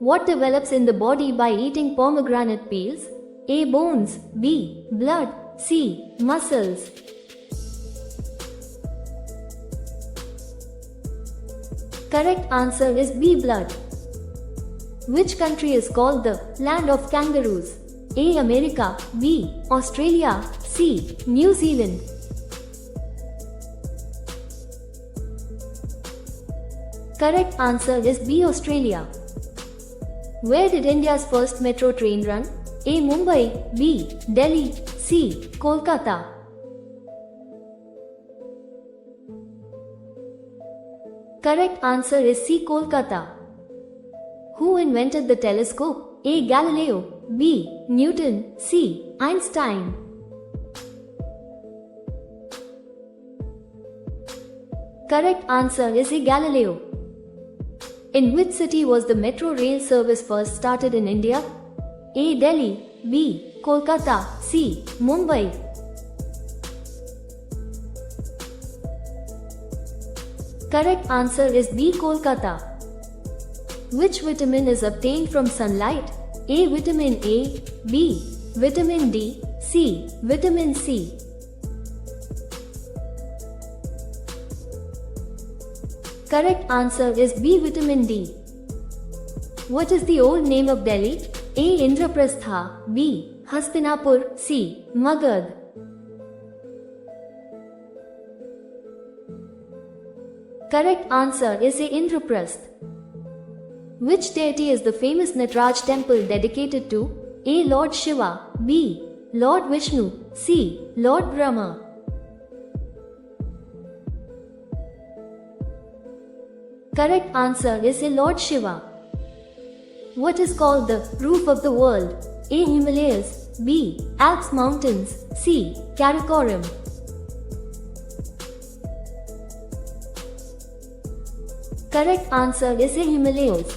What develops in the body by eating pomegranate peels? A. Bones. B. Blood. C. Muscles. Correct answer is B. Blood. Which country is called the land of kangaroos? A. America. B. Australia. C. New Zealand. Correct answer is B. Australia. Where did India's first metro train run? A. Mumbai. B. Delhi. C. Kolkata. Correct answer is C. Kolkata. Who invented the telescope? A. Galileo. B. Newton. C. Einstein. Correct answer is A. Galileo. In which city was the metro rail service first started in India? A. Delhi. B. Kolkata. C. Mumbai. Correct answer is B. Kolkata. Which vitamin is obtained from sunlight? A. Vitamin A. B. Vitamin D. C. Vitamin C. Correct answer is B. Vitamin D. What is the old name of Delhi? A. Indraprastha. B. Hastinapur. C. Magad. Correct answer is A. Indraprasth. Which deity is the famous Nataraj temple dedicated to? A. Lord Shiva. B. Lord Vishnu. C. Lord Brahma. Correct answer is A. Lord Shiva. What is called the roof of the world? A. Himalayas. B. Alps mountains. C. Karakoram. Correct answer is A. Himalayas.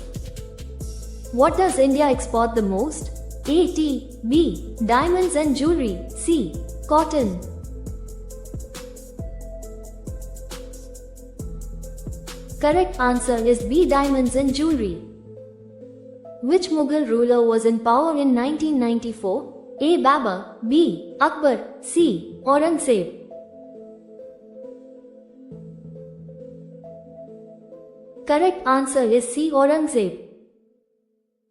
What does India export the most? A. Tea. B. Diamonds and jewelry. C. Cotton. Correct answer is B. Diamonds and jewelry. Which Mughal ruler was in power in 1994? A. Babur. B. Akbar. C. Aurangzeb. Correct answer is C. Aurangzeb.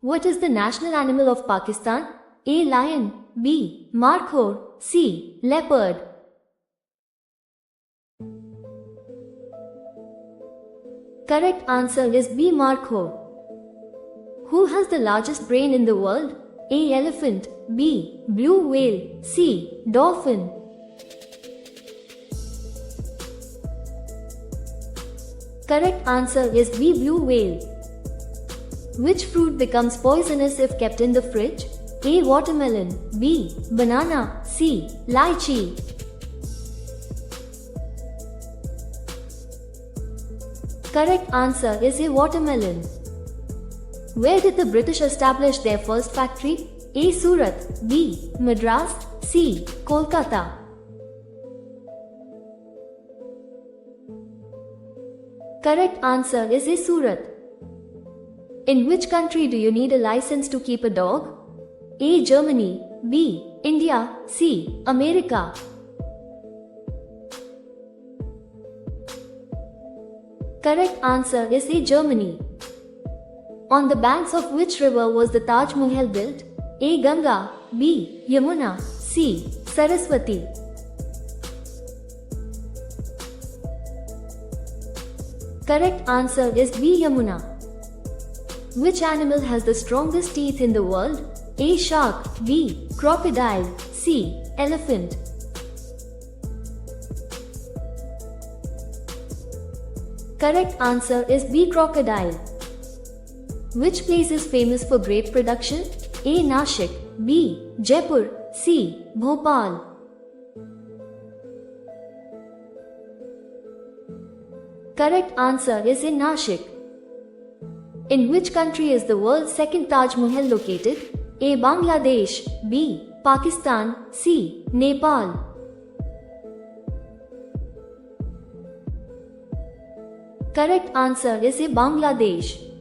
What is the national animal of Pakistan? A. Lion. B. Markhor. C. Leopard. Correct answer is B. Markhor. Who has the largest brain in the world? A. Elephant. B. Blue whale. C. Dolphin. Correct answer is B. Blue whale. Which fruit becomes poisonous if kept in the fridge? A. Watermelon. B. Banana. C. Lychee. Correct answer is A. Watermelon. Where did the British establish their first factory? A. Surat. B. Madras. C. Kolkata. Correct answer is A. Surat. In which country do you need a license to keep a dog? A. Germany. B. India. C. America. Correct answer is A. Germany. On the banks of which river was the Taj Mahal built? A. Ganga. B. Yamuna. C. Saraswati. Correct answer is B. Yamuna. Which animal has the strongest teeth in the world? A. Shark. B. Crocodile. C. Elephant. Correct answer is B. Crocodile. Which place is famous for grape production? A. Nashik. B. Jaipur. C. Bhopal. Correct answer is in Nashik. In which country is the world's second Taj Mahal located? A. Bangladesh. B. Pakistan. C. Nepal. Correct answer is A. Bangladesh.